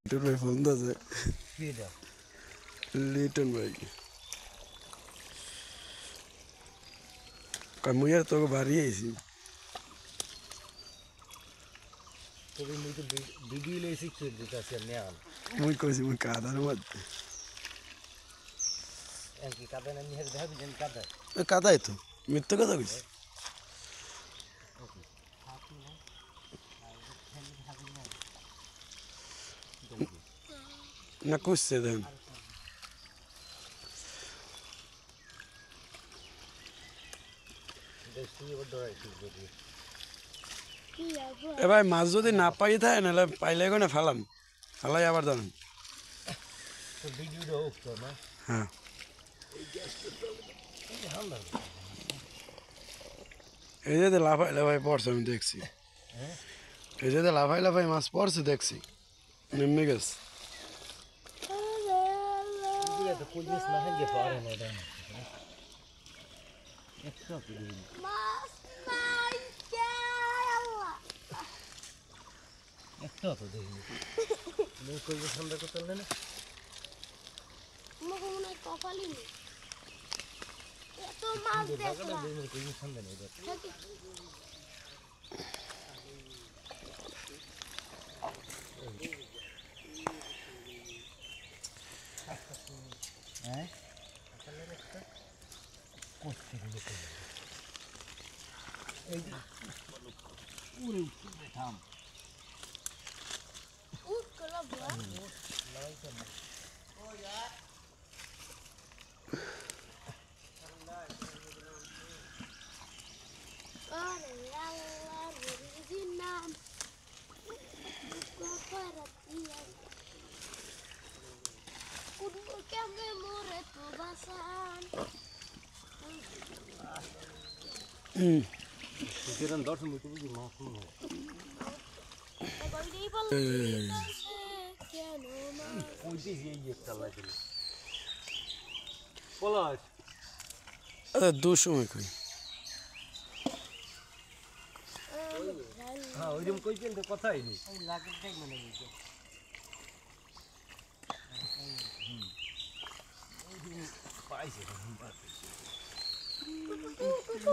লিটন ভাই ফোন দিয়েছে। লিটন ভাই মুই আর তোকে বাড়ি আইছি। মুই কইছি মুই কাদার মধ্যে কাদাই তো মিথ্যে কথা কইছি। না কুসছে দেন এ ভাই মাছ যদি না পাই থাকে নাহলে পাইলে না ফেলাম ফেলাই আবার জানেন। হ্যাঁ এই যে লাফাই লাফাই পড়ছে আমি দেখছি। এই যে লাফাই লাফাই মাছ পড়ছে দেখছি নেমে গেছে। দু সময় কই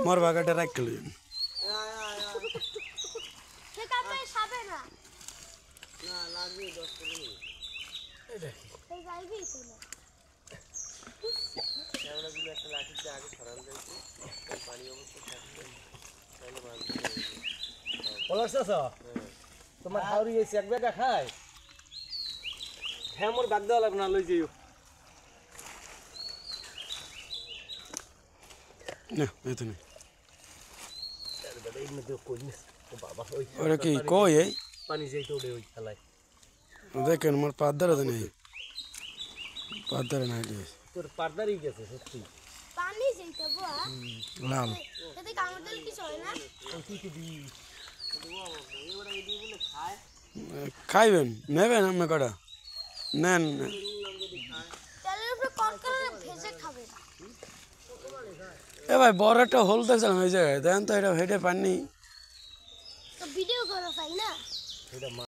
মোর বাগাটা রাখল তোমার হাওড়ি এসে এক বেটা খায় হ্যাঁ মোর বাদ দেওয়া লাগবে না লই যাইও না এত নেই ওরা কি কই এই পানি যাইতে ওরে ওই খেলায় দেখেন আমার পাদ্দার নেই পাদ্দার নাই তোর পার্দারই গেছে সত্যি পানি যাইতে লাল এতে কামড় দিলে কিছু হয় না তুই কি দি খাইবেন নেবেন আপনি কটা নেন তেলের উপরে কনকনে ভেজে খাবে এ ভাই বড় একটা হোল দেখছিলাম এই জায়গায় দেখেন তো এটা হেঁটে পাননি তো ভিডিও করো তাই না